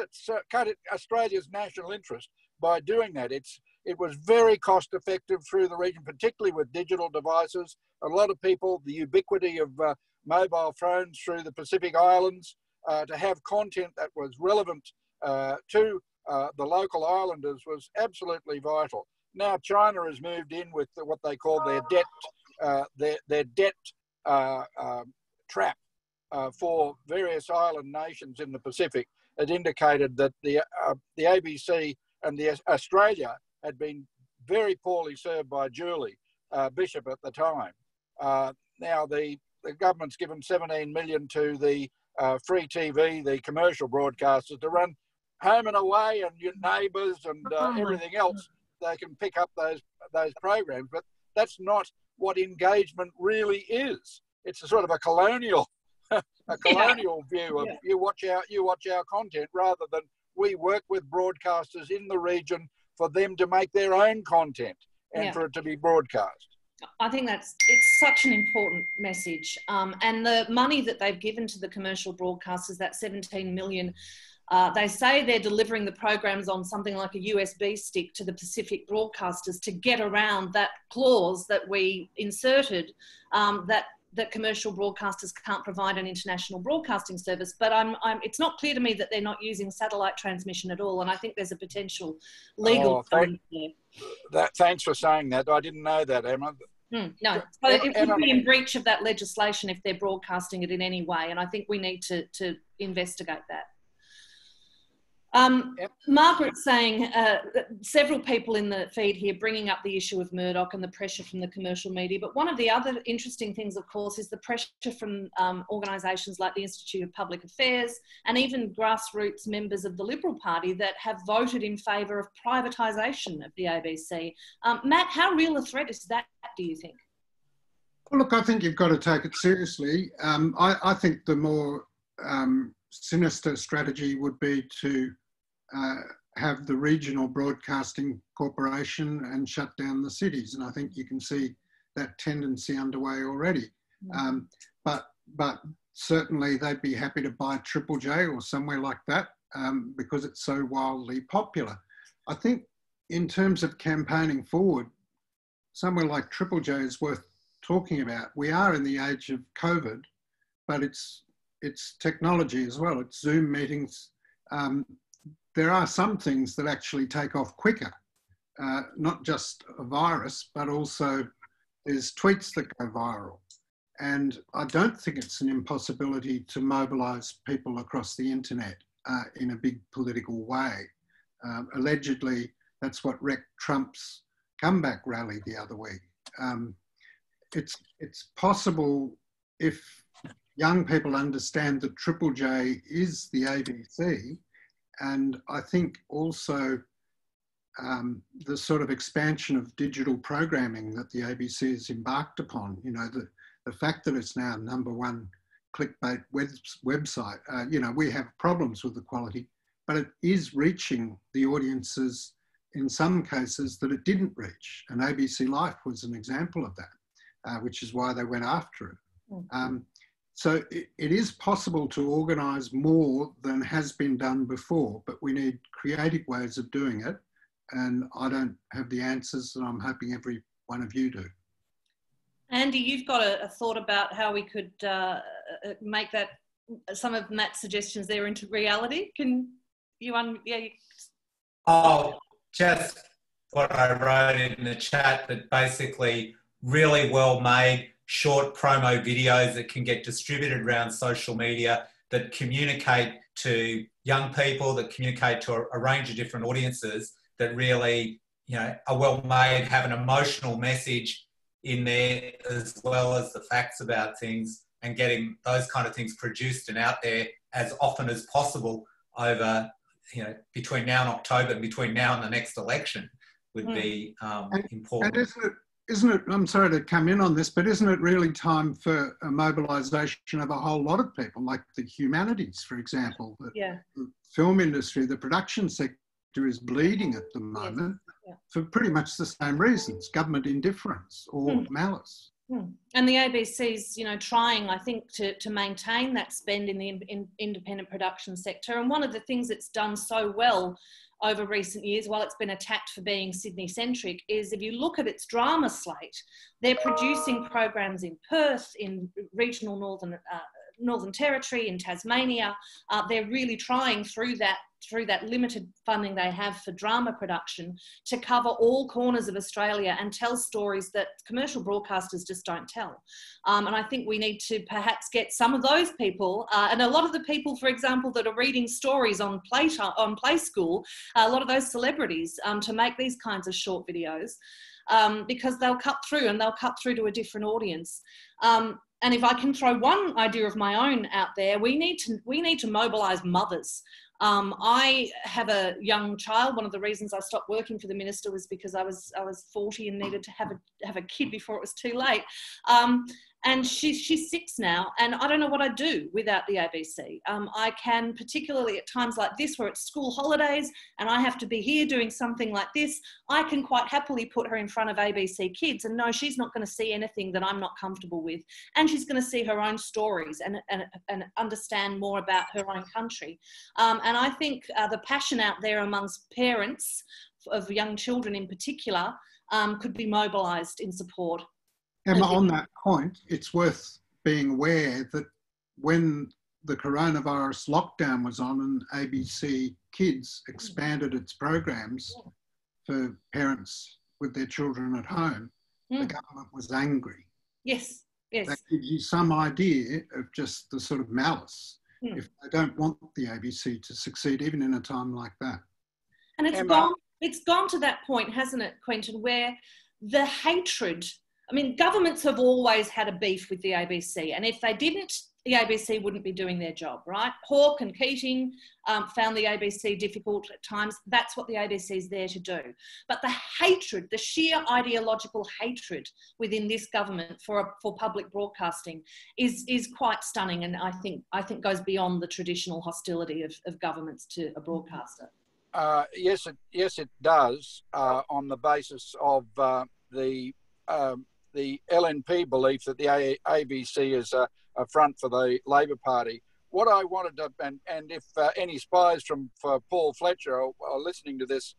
Australia's national interest by doing that. It was very cost effective through the region, particularly with digital devices. A lot of people, the ubiquity of mobile phones through the Pacific Islands, to have content that was relevant to the local islanders was absolutely vital. Now China has moved in with what they call their debt trap for various island nations in the Pacific. It indicated that the ABC and the Australia had been very poorly served by Julie Bishop at the time. Now the government's given 17 million to the free TV, the commercial broadcasters, to run Home and Away and Your Neighbours and everything else. They can pick up those programs, but that's not what engagement really is. It's a sort of a colonial view of you watch our content, rather than we work with broadcasters in the region for them to make their own content and for it to be broadcast. I think it's such an important message. And the money that they've given to the commercial broadcasters, that 17 million, they say they're delivering the programs on something like a USB stick to the Pacific broadcasters to get around that clause that we inserted, that commercial broadcasters can't provide an international broadcasting service. But it's not clear to me that they're not using satellite transmission at all. And I think there's a potential legal challenge there. Thanks for saying that. I didn't know that, Emma. No, so it would be in breach of that legislation if they're broadcasting it in any way. And I think we need to investigate that. Margaret's saying, several people in the feed here bringing up the issue of Murdoch and the pressure from the commercial media. But one of the other interesting things, of course, is the pressure from organisations like the Institute of Public Affairs and even grassroots members of the Liberal Party that have voted in favour of privatisation of the ABC. Matt, how real a threat is that, do you think? Well, look, I think you've got to take it seriously. I think the more sinister strategy would be to have the regional broadcasting corporation and shut down the cities. And I think you can see that tendency underway already. But certainly they'd be happy to buy Triple J or somewhere like that because it's so wildly popular. I think in terms of campaigning forward, somewhere like Triple J is worth talking about. We are in the age of COVID, but it's technology as well. It's Zoom meetings. There are some things that actually take off quicker, not just a virus, but also there's tweets that go viral. And I don't think it's an impossibility to mobilise people across the internet in a big political way. Allegedly, that's what wrecked Trump's comeback rally the other week. It's possible if young people understand that Triple J is the ABC, and I think also the sort of expansion of digital programming that the ABC has embarked upon, you know, the fact that it's now #1 clickbait website, you know, we have problems with the quality, but it is reaching the audiences in some cases that it didn't reach. And ABC Life was an example of that, which is why they went after it. So it is possible to organise more than has been done before, but we need creative ways of doing it. And I don't have the answers, and I'm hoping every one of you do. Andy, you've got a thought about how we could make that, some of Matt's suggestions there, into reality. Can you, Oh, just what I wrote in the chat, that basically really well made short promo videos that can get distributed around social media, that communicate to young people, that communicate to a range of different audiences, that really, you know, are well made, have an emotional message in there, as well as the facts about things, and getting those kind of things produced and out there as often as possible over, you know, between now and October and between now and the next election would be important. And isn't it, I'm sorry to come in on this, but isn't it really time for a mobilisation of a whole lot of people, like the humanities, for example? The film industry, the production sector is bleeding at the moment for pretty much the same reasons: government indifference or malice. And the ABC's, you know, trying, I think, to maintain that spend in the independent production sector. And one of the things it's done so well over recent years, while it's been attacked for being Sydney-centric, is if you look at its drama slate, they're producing programs in Perth, in regional Northern Territory, in Tasmania. They're really trying through through that limited funding they have for drama production, to cover all corners of Australia and tell stories that commercial broadcasters just don't tell. And I think we need to perhaps get some of those people, and a lot of the people, for example, that are reading stories on Play School, a lot of those celebrities, to make these kinds of short videos, because they'll cut through, and they'll cut through to a different audience. And if I can throw one idea of my own out there, we need to mobilise mothers. I have a young child. One of the reasons I stopped working for the minister was because I was 40 and needed to have a kid before it was too late. And she's 6 now, and I don't know what I'd do without the ABC. I can, particularly at times like this where it's school holidays and I have to be here doing something like this, I can quite happily put her in front of ABC Kids and know she's not going to see anything that I'm not comfortable with, and she's going to see her own stories and understand more about her own country. And I think the passion out there amongst parents of young children in particular could be mobilised in support. Emma, on that point, it's worth being aware that when the coronavirus lockdown was on and ABC Kids expanded its programs for parents with their children at home, the government was angry. Yes, yes. That gives you some idea of just the sort of malice if they don't want the ABC to succeed, even in a time like that. And it's gone to that point, hasn't it, Quentin, where the hatred, I mean, governments have always had a beef with the ABC, and if they didn't, the ABC wouldn't be doing their job, right? Hawke and Keating found the ABC difficult at times. That's what the ABC is there to do. But the hatred, the sheer ideological hatred within this government for public broadcasting is quite stunning, and I think goes beyond the traditional hostility of governments to a broadcaster. Yes, it does, on the basis of the LNP belief that the ABC is a front for the Labor Party. What I wanted to, and if any spies for Paul Fletcher are listening to this,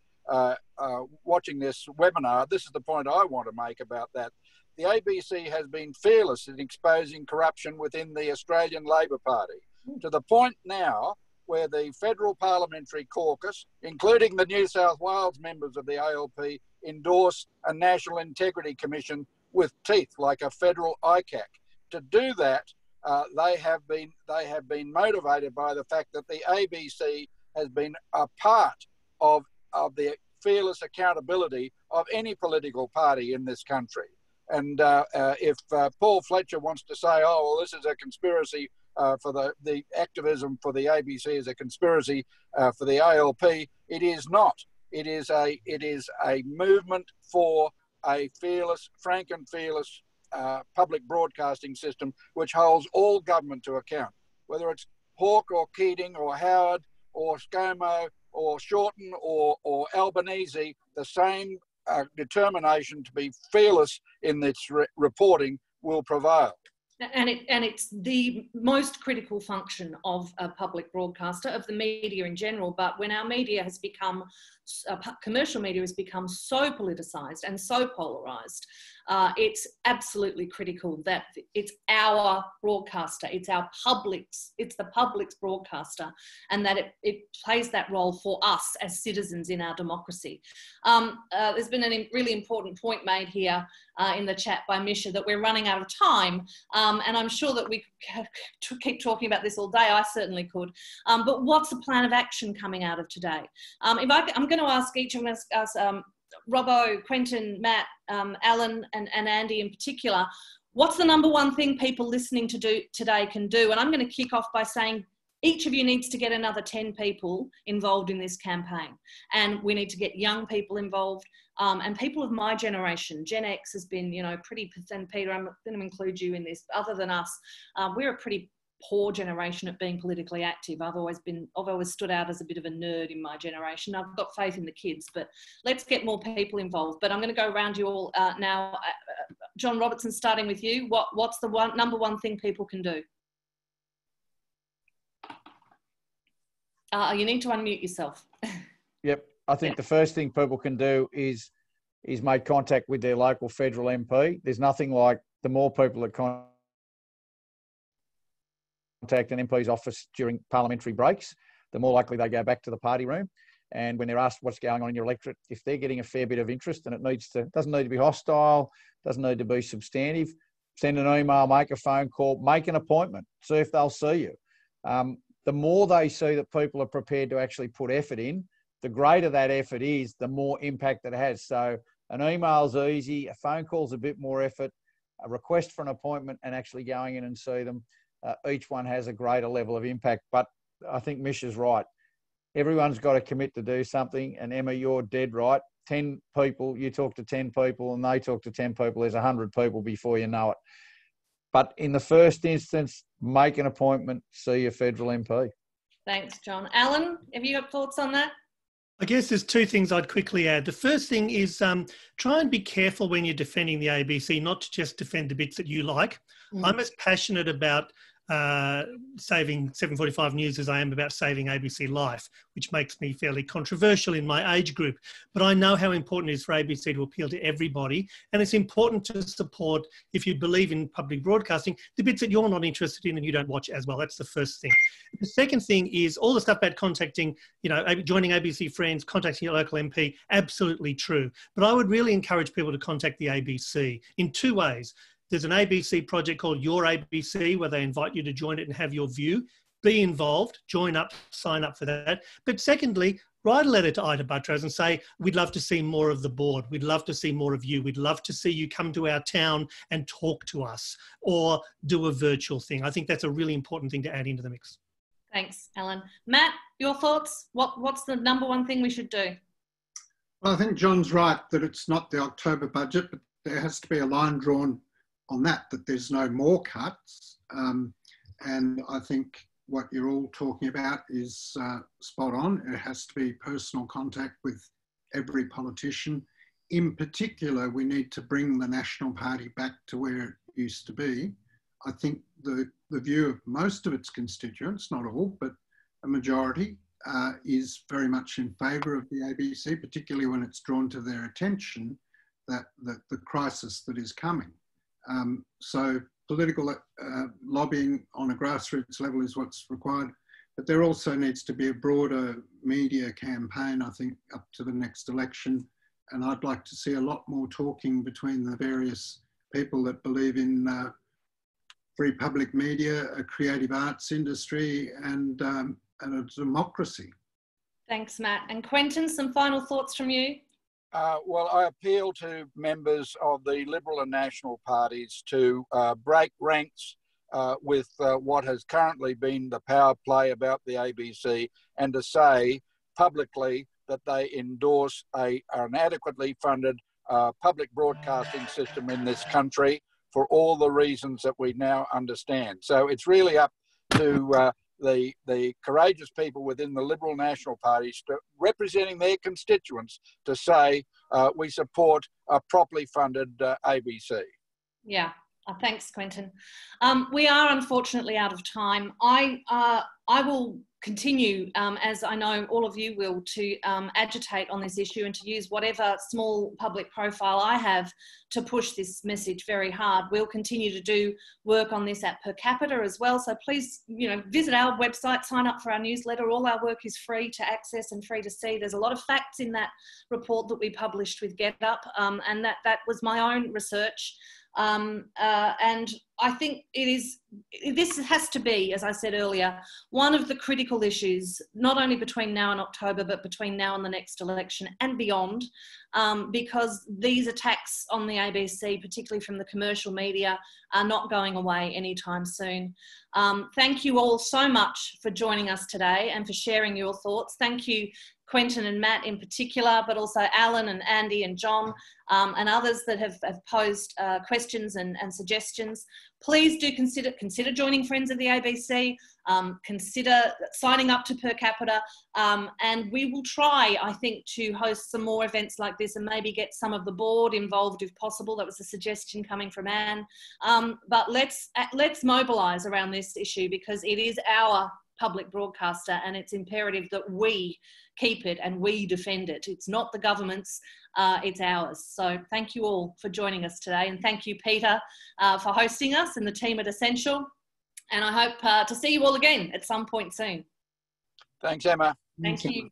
watching this webinar, this is the point I want to make about that. The ABC has been fearless in exposing corruption within the Australian Labor Party, to the point now where the Federal Parliamentary Caucus, including the New South Wales members of the ALP, endorse a National Integrity Commission with teeth like a federal ICAC. To do that, they have been motivated by the fact that the ABC has been a part of the fearless accountability of any political party in this country. And if Paul Fletcher wants to say, oh, well, this is a conspiracy for the activism for the ABC is a conspiracy for the ALP, it is not. It is a movement for a fearless, frank and fearless public broadcasting system which holds all government to account, whether it's Hawke or Keating or Howard or ScoMo or Shorten or Albanese. The same determination to be fearless in its reporting will prevail. And it's the most critical function of a public broadcaster, of the media in general. But when our media has become, commercial media has become so politicised and so polarised, it's absolutely critical that it's our broadcaster, it's the public's broadcaster, and that it plays that role for us as citizens in our democracy. There's been a really important point made here in the chat by Misha that we're running out of time, and I'm sure that we could keep talking about this all day. I certainly could. But what's the plan of action coming out of today? I'm going to ask each of us, Robbo, Quentin, Matt, Alan and Andy in particular, what's the number one thing people listening to today can do? And I'm going to kick off by saying each of you needs to get another 10 people involved in this campaign. And we need to get young people involved, and people of my generation. Gen X has been, pretty, and Peter, I'm going to include you in this. Other than us, we're a pretty poor generation at being politically active. I've always stood out as a bit of a nerd in my generation. I've got faith in the kids, but let's get more people involved. But I'm going to go around you all now. John Robertson, starting with you. What's the number one thing people can do? You need to unmute yourself. Yep. I think the first thing people can do is make contact with their local federal MP. There's nothing like the more people that contact an MP's office during parliamentary breaks. the more likely they go back to the party room. And when they're asked what's going on in your electorate, if they're getting a fair bit of interest, and it doesn't need to be hostile, doesn't need to be substantive, send an email, make a phone call, make an appointment, see if they'll see you. The more they see that people are prepared to actually put effort in, the greater that effort is, the more impact it has. So an email's easy, a phone call's a bit more effort, a request for an appointment and actually going in and see them. Each one has a greater level of impact. But I think Mish is right. Everyone's got to commit to do something. And Emma, you're dead right. 10 people, you talk to 10 people and they talk to 10 people. There's 100 people before you know it. But in the first instance, make an appointment, see your federal MP. Thanks, John. Alan, have you got thoughts on that? I guess there's two things I'd quickly add. The first thing is try and be careful when you're defending the ABC, not to just defend the bits that you like. I'm as passionate about saving 745 News as I am about saving ABC Life, which makes me fairly controversial in my age group. But I know how important it is for ABC to appeal to everybody. And it's important to support, if you believe in public broadcasting, the bits that you're not interested in and you don't watch as well. That's the first thing. The second thing is all the stuff about contacting, joining ABC Friends, contacting your local MP, absolutely true. But I would really encourage people to contact the ABC in two ways. There's an ABC project called Your ABC where they invite you to join it and have your view. Be involved, join up, sign up for that. But secondly, write a letter to Ita Buttrose and say, we'd love to see more of the board. We'd love to see more of you. We'd love to see you come to our town and talk to us or do a virtual thing. I think that's a really important thing to add into the mix. Thanks, Alan. Matt, your thoughts? What's the number one thing we should do? Well, I think John's right that it's not the October budget, but there has to be a line drawn on that there's no more cuts. And I think what you're all talking about is spot on. It has to be personal contact with every politician. In particular, we need to bring the National Party back to where it used to be. I think the view of most of its constituents, not all, but a majority, is very much in favour of the ABC, particularly when it's drawn to their attention that the crisis that is coming. So political lobbying on a grassroots level is what's required, but there also needs to be a broader media campaign, I think, up to the next election. And I'd like to see a lot more talking between the various people that believe in free public media, a creative arts industry, and a democracy. Thanks, Matt. And Quentin, some final thoughts from you? Well, I appeal to members of the Liberal and National parties to break ranks with what has currently been the power play about the ABC and to say publicly that they endorse an adequately funded public broadcasting system in this country for all the reasons that we now understand. So it's really up to the courageous people within the Liberal National parties representing their constituents to say we support a properly funded ABC. Yeah. Thanks, Quentin. We are unfortunately out of time. I will continue, as I know all of you will, to agitate on this issue and to use whatever small public profile I have to push this message very hard. We'll continue to do work on this at Per Capita as well. So please, visit our website, sign up for our newsletter. All our work is free to access and free to see. There's a lot of facts in that report that we published with Get Up, and that was my own research. And I think this has to be, as I said earlier, one of the critical issues, not only between now and October, but between now and the next election and beyond, because these attacks on the ABC, particularly from the commercial media, are not going away anytime soon. Thank you all so much for joining us today and for sharing your thoughts. Thank you, Quentin and Matt in particular, but also Alan and Andy and John and others that have posed questions and suggestions. Please do consider joining Friends of the ABC, consider signing up to Per Capita, and we will try, I think, to host some more events like this and maybe get some of the board involved if possible. That was a suggestion coming from Anne. But let's mobilise around this issue because it is our public broadcaster and it's imperative that we keep it and we defend it. It's not the government's, it's ours. So thank you all for joining us today, and thank you, Peter, for hosting us and the team at Essential. And I hope to see you all again at some point soon. Thanks, Emma. Thank you.